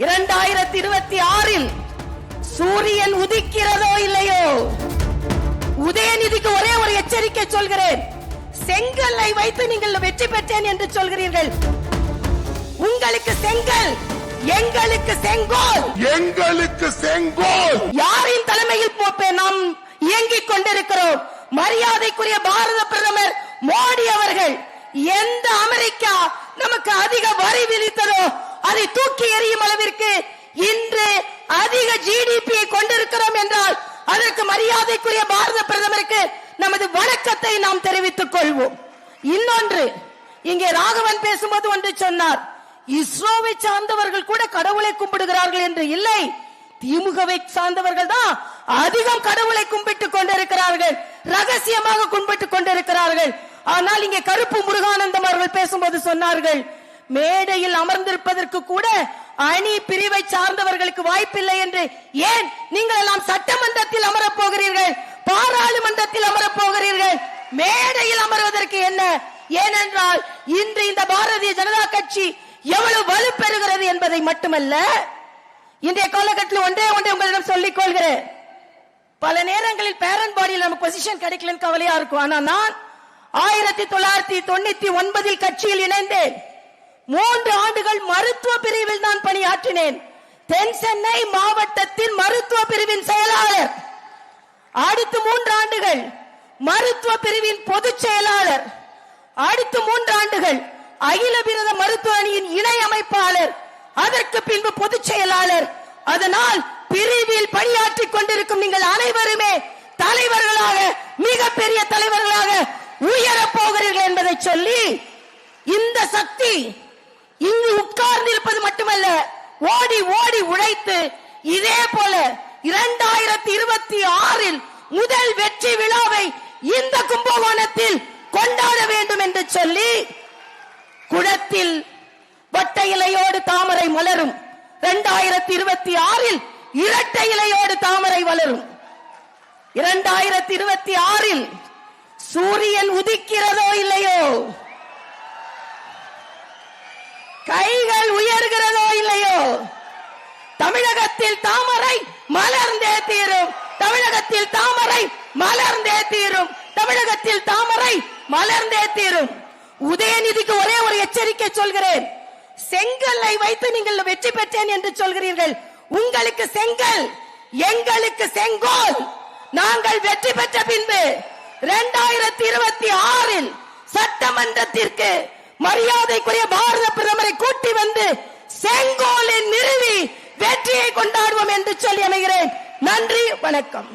2026 சூரியன் உதிக்கிறதோ இல்லையோ, உதயநிதிக்கு ஒரே ஒரு எச்சரிக்கை சொல்கிறேன். செங்கல்லை வைத்து நீங்கள் வெற்றி பெற்றேன் என்று சொல்கிறீர்கள். உங்களுக்கு செங்கல், எங்களுக்கு செங்கோல். எங்களுக்கு செங்கோல். யாரின் தலைமையில் நாம் இயங்கிக் கொண்டிருக்கிறோம்? மரியாதைக்குரிய பாரத பிரதமர் மோடி அவர்கள் எந்த அமெரிக்கா நமக்கு அதிக வரி விதித்ததோ அதை தூக்கி எறியும் அளவிற்கு இன்று அதிக ஜிடிபியை கொண்டிருக்கிறோம் என்றால் அதற்கு மரியாதைக்குரிய பாரத பிரதமருக்கு நமது வணக்கத்தை நாம் தெரிவித்துக் கொள்வோம். இன்னொன்று, இங்கே ராகவன் பேசும்போது ஒன்று சொன்னார், இஸ்ரோவை சார்ந்தவர்கள் கூட கடவுளை கும்பிடுகிறார்கள் என்று. இல்லை, திமுகவை சார்ந்தவர்கள் தான் அதிகம் கடவுளை கும்பிட்டுக் கொண்டிருக்கிறார்கள், ரகசியமாக கும்பிட்டுக் கொண்டிருக்கிறார்கள். ஆனால் இங்கே கருப்பு முருகானந்தம் அவர்கள் பேசும்போது சொன்னார்கள், மேடையில் அமர்ந்திருப்பதற்கு கூட அணி பிரிவை சார்ந்தவர்களுக்கு வாய்ப்பில்லை என்று. ஏன் நீங்கள் எல்லாம் சட்டமன்றத்தில் அமரப் போகிறீர்கள், பாராளுமன்றத்தில் அமரப் போகிறீர்கள், மேடையில் அமர்வதற்கு என்ன? ஏனென்றால் இன்று இந்த பாரதிய ஜனதா கட்சி எவ்வளவு வலுப்பெறுகிறது என்பதை மட்டுமல்ல, இன்றைய காலகட்டத்தில் ஒன்றே உங்களிடம் சொல்லிக் கொள்கிறேன். பல நேரங்களில் பேரண்ட் பாடியில் நமக்கு பொசிஷன் கிடைக்கலன்னு கவலையா இருக்கும். ஆனா நான் 1999 கட்சியில் இணைந்தேன். 3 ஆண்டுகள் மருத்துவ பிரிவில் நான் பணியாற்றினேன். தென் சென்னை மாவட்டத்தின் மருத்துவ பிரிவின் செயலாளர், அடுத்து 3 ஆண்டுகள் மருத்துவ பிரிவின் பொதுச் செயலாளர், அடுத்து 3 ஆண்டுகள் அகில பாரத மருத்துவ அணியின் இணை அமைப்பாளர், அதற்கு பின்பு பொதுச் செயலாளர். அதனால் பிரிவில் பணியாற்றிக் கொண்டிருக்கும் நீங்கள் அனைவருமே தலைவர்களாக, மிகப்பெரிய தலைவர்களாக உயரப் போகிறீர்கள் என்பதை சொல்லி, இந்த சக்தி இங்கு உட்கார்ந்து இருப்பது மட்டுமல்ல, ஓடி ஓடி உழைத்து இதே போல 2026 முதல் வெற்றி விழாவை இந்த கும்பகோணத்தில் கொண்டாட வேண்டும் என்று சொல்லி, குளத்தில் வட்ட இலையோடு தாமரை மலரும், 2026 இரட்டை இலையோடு தாமரை வளரும். 2026 சூரியன் உதிக்கிறதோ இல்லையோ, கைகள் உயர்கிறதோ இல்லையோ, தமிழகத்தில் தாமரை மலர்ந்தே தீரும், தமிழகத்தில் தாமரை மலர்ந்தே தீரும், தமிழகத்தில் தாமரை மலர்ந்தே தீரும். உதயநிதிக்கு ஒரே ஒரு எச்சரிக்கை சொல்கிறேன். செங்கல்லை வைத்து நீங்கள் வெற்றி பெற்றேன் என்று சொல்கிறீர்கள். உங்களுக்கு செங்கல், எங்களுக்கு செங்கோல். நாங்கள் வெற்றி பெற்ற பின்பு 2026 சட்டமன்றத்திற்கு மரியாதைக்குரிய பாரத பிரதமரை கூட்டி வந்து செங்கோலை நிறுவி வெற்றியை கொண்டாடுவோம் என்று சொல்லி அமைகிறேன். நன்றி, வணக்கம்.